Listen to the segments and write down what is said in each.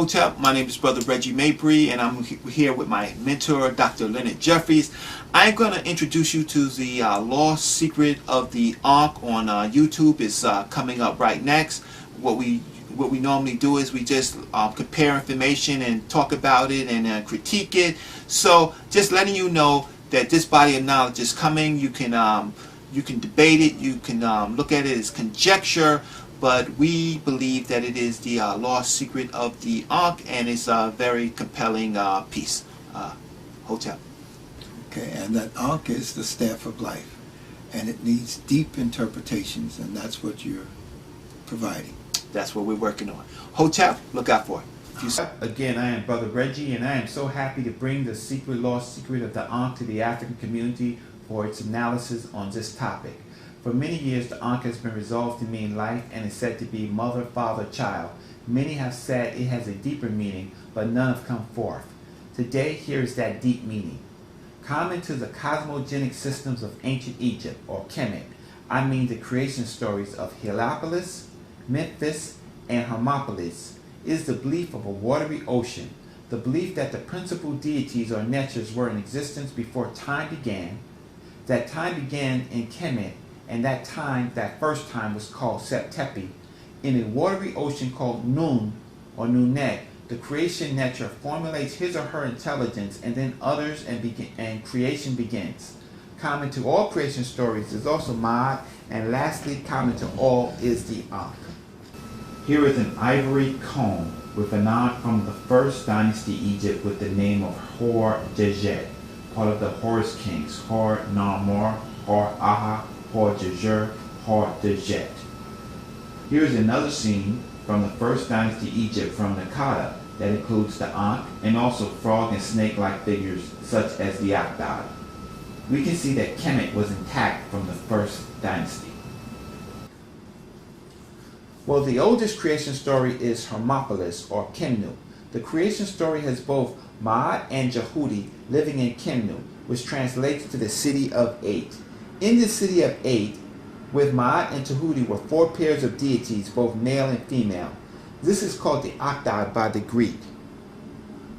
Hotep, my name is Brother Reggie Mabry, and I'm here with my mentor, Dr. Leonard Jeffries. I'm going to introduce you to the lost secret of the Ankh on YouTube. It's coming up right next. What we normally do is we just compare information and talk about it and critique it. So just letting you know that this body of knowledge is coming. You can debate it. You can look at it as conjecture. But we believe that it is the lost secret of the Ankh, and it's a very compelling piece. Hotep. Okay, and that Ankh is the staff of life, and it needs deep interpretations, and that's what you're providing. That's what we're working on. Hotep, look out for it. Again, I am Brother Reggie, and I am so happy to bring the lost secret of the Ankh to the African community for its analysis on this topic. For many years, the Ankh has been resolved to mean life and is said to be mother, father, child. Many have said it has a deeper meaning, but none have come forth. Today, here is that deep meaning. Common to the cosmogenic systems of ancient Egypt, or Kemet, I mean the creation stories of Heliopolis, Memphis, and Hermopolis, is the belief of a watery ocean, the belief that the principal deities or natures were in existence before time began, that time began in Kemet, and that first time was called Septepi. In a watery ocean called Nun, or Nunet, the creation nature formulates his or her intelligence and then utters and creation begins. Common to all creation stories is also Ma'at, and lastly, common to all is the Ankh. Here is an ivory comb with an Ankh from the first dynasty Egypt with the name of Hor-Dejet, part of the Horus kings, Hor-Narmor, Hor-Aha, Hor-Djur, Hor-Dejet. Here is another scene from the first dynasty Egypt from Nakada that includes the Ankh and also frog and snake-like figures such as the Akhdad. We can see that Kemet was intact from the first dynasty. Well, the oldest creation story is Hermopolis, or Kemnu. The creation story has both Ma'at and Jehudi living in Kemnu, which translates to the city of eight. In the city of eight, with Ma'at and Jehudi were four pairs of deities, both male and female. This is called the Akhdad by the Greek.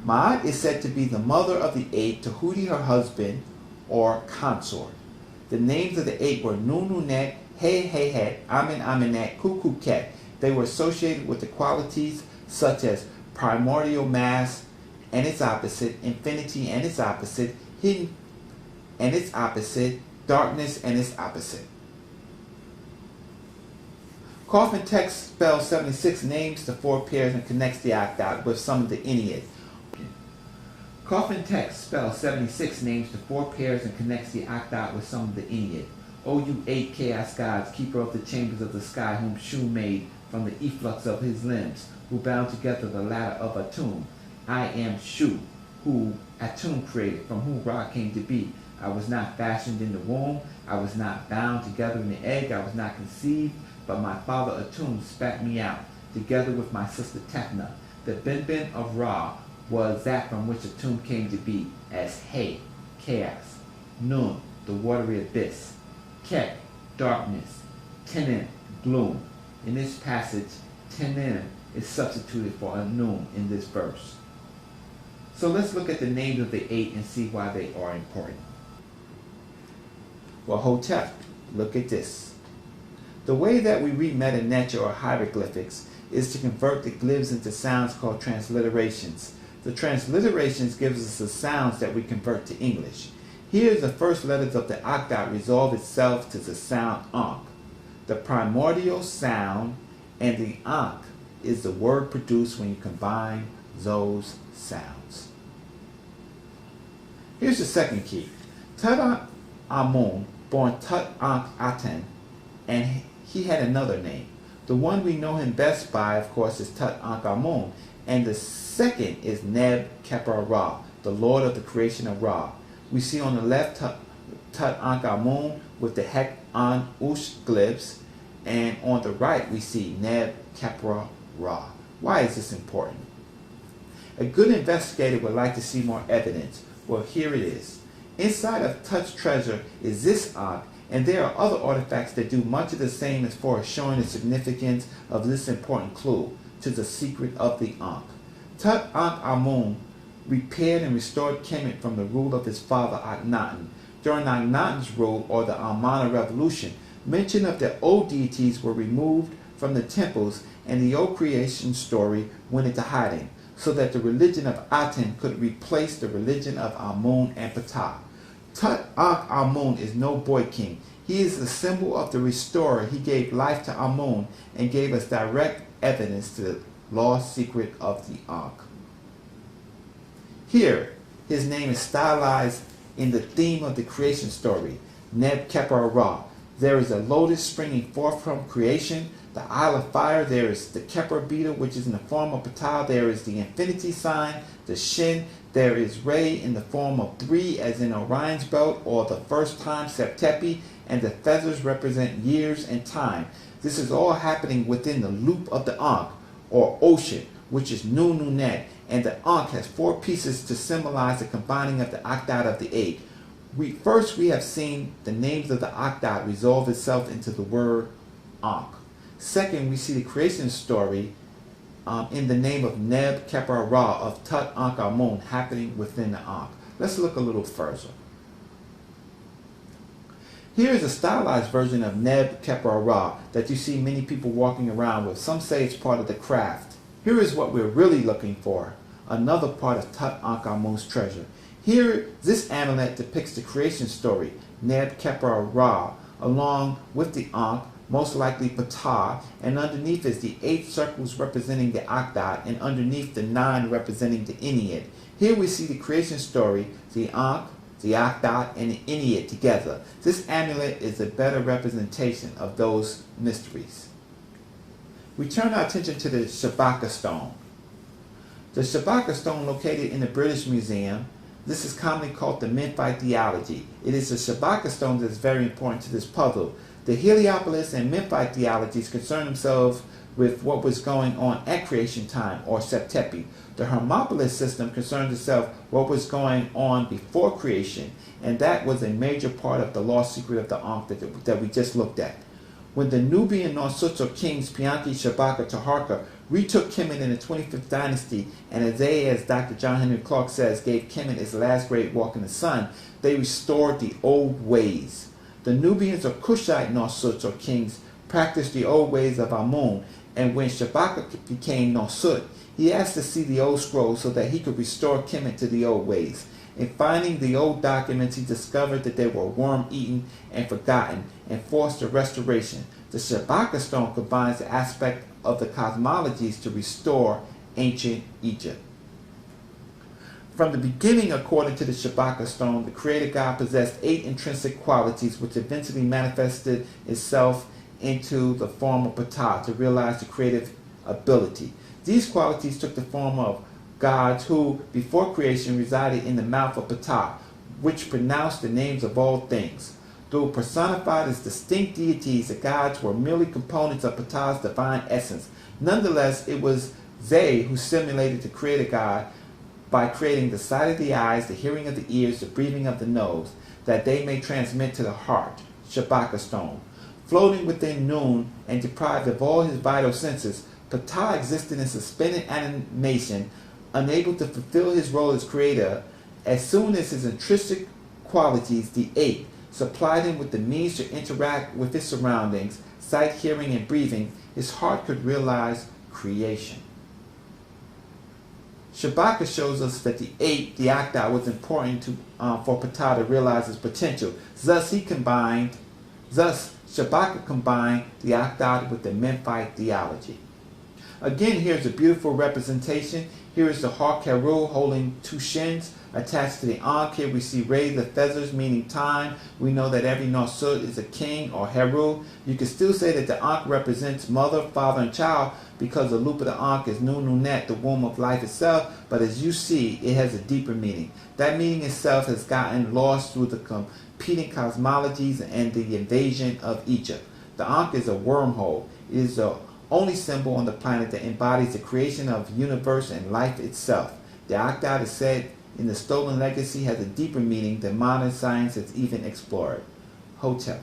Ma'at is said to be the mother of the eight, Jehudi her husband or consort. The names of the eight were Nununet, He-He-Het, Amen-Amenet, Kukuket. They were associated with the qualities such as primordial mass and its opposite, infinity and its opposite, hidden and its opposite, darkness and its opposite. Coffin text spell 76 names the four pairs and connects the Akhdad with some of the Ennead. Coffin text spell 76 names the four pairs and connects the Akhdad with some of the Ennead. O you eight chaos gods, keeper of the chambers of the sky, whom Shu made from the efflux of his limbs, who bound together the ladder of Atum. I am Shu, who Atum created, from whom Ra came to be. I was not fashioned in the womb, I was not bound together in the egg, I was not conceived, but my father Atum spat me out, together with my sister Tefna. The Benben of Ra was that from which Atum came to be, as He, chaos, Nun, the watery abyss, Ket, darkness, Tenin, gloom. In this passage, Tenin is substituted for Anum in this verse. So let's look at the names of the eight and see why they are important. Well, Hotep, look at this. The way that we read meta nature or hieroglyphics is to convert the glyphs into sounds called transliterations. The transliterations gives us the sounds that we convert to English. Here, the first letters of the Akhdad resolve itself to the sound Ankh. The primordial sound and the Ankh is the word produced when you combine those sounds. Here's the second key. Tut-Amun, born Tut-Ankh-Aten, and he had another name. The one we know him best by, of course, is Tut-Ankh-Amun, and the second is Neb-Khepra-Ra, the Lord of the creation of Ra. We see on the left Tut-Ankh-Amun with the Hek-An-Ush glyphs, and on the right we see Neb-Khepra-Ra. Why is this important? A good investigator would like to see more evidence. Well, here it is. Inside of Tut's treasure is this Ankh, and there are other artifacts that do much of the same as far as showing the significance of this important clue to the secret of the Ankh. Tut Ankh repaired and restored Kemet from the rule of his father Ankh. During Akhn's rule, or the Amarna Revolution, mention of the old deities were removed from the temples and the old creation story went into hiding, so that the religion of Aten could replace the religion of Amun and Ptah. Tut Ankh is no boy king. He is the symbol of the restorer. He gave life to Amun and gave us direct evidence to the lost secret of the Ankh. Here, his name is stylized in the theme of the creation story, Neb Keper Ra. There is a lotus springing forth from creation, the Isle of Fire. There is the Keper beetle, which is in the form of Ptah. There is the infinity sign, the Shin. There is Re in the form of 3, as in Orion's belt, or the first time Septepi, and the feathers represent years and time. This is all happening within the loop of the Ankh, or ocean, which is Nunet, and the Ankh has 4 pieces to symbolize the combining of the Akhdad of the 8. First, we have seen the names of the Akhdad resolve itself into the word Ankh. Second, we see the creation story in the name of Neb Keper Ra of Tut Ankh Amun happening within the Ankh. Let's look a little further. Here is a stylized version of Neb Keper Ra that you see many people walking around with. Some say it's part of the craft. Here is what we're really looking for, another part of Tut Ankh Amun's treasure. Here, this amulet depicts the creation story, Neb Keper Ra, along with the Ankh, most likely Ptah, and underneath is the 8 circles representing the Akhdad, and underneath the 9 representing the Ennead. Here we see the creation story, the Ankh, the Akhdad, and the Ennead together. This amulet is a better representation of those mysteries. We turn our attention to the Shabaka stone. The Shabaka stone, located in the British Museum, this is commonly called the Memphite theology. It is the Shabaka stone that is very important to this puzzle. The Heliopolis and Memphite theologies concern themselves with what was going on at creation time, or Septepi. The Hermopolis system concerns itself with what was going on before creation, and that was a major part of the lost secret of the Ankh that we just looked at. When the Nubian Nosutsu kings Pianki, Shabaka, Taharka retook Kemet in the 25th dynasty, and as Dr. John Henry Clark says, gave Kemet its last great walk in the sun, they restored the old ways. The Nubians or Kushite Nosutsu kings practiced the old ways of Amun, and when Shabaka became Nosut, he asked to see the old scrolls so that he could restore Kemet to the old ways. In finding the old documents, he discovered that they were worm-eaten and forgotten, and forced a restoration. The Shabaka stone combines the aspect of the cosmologies to restore ancient Egypt. From the beginning, according to the Shabaka stone, the Creator God possessed 8 intrinsic qualities, which eventually manifested itself into the form of Ptah to realize the creative ability. These qualities took the form of gods who, before creation, resided in the mouth of Ptah, which pronounced the names of all things. Though personified as distinct deities, the gods were merely components of Ptah's divine essence. Nonetheless, it was they who simulated the Creator God by creating the sight of the eyes, the hearing of the ears, the breathing of the nose, that they may transmit to the heart, Shabaka stone. Floating within Nun and deprived of all his vital senses, Ptah existed in suspended animation, unable to fulfill his role as creator. As soon as his intrinsic qualities, the 8, supplied him with the means to interact with his surroundings, sight, hearing, and breathing, his heart could realize creation. Shabaka shows us that the 8, the Akhdad, was important for Ptah to realize his potential. Thus, Shabaka combined the Akhdad with the Memphite theology. Again, here's a beautiful representation. Here is the Hawk Heru holding 2 shins attached to the Ankh. Here we see Re, the feathers, meaning time. We know that every Nosut is a king or Heru. You can still say that the Ankh represents mother, father, and child, because the loop of the Ankh is Nunet, the womb of life itself. But as you see, it has a deeper meaning. That meaning itself has gotten lost through the competing cosmologies and the invasion of Egypt. The Ankh is a wormhole. It is the only symbol on the planet that embodies the creation of the universe and life itself. The Akhdad is said in the Stolen Legacy has a deeper meaning than modern science has even explored. Hotel.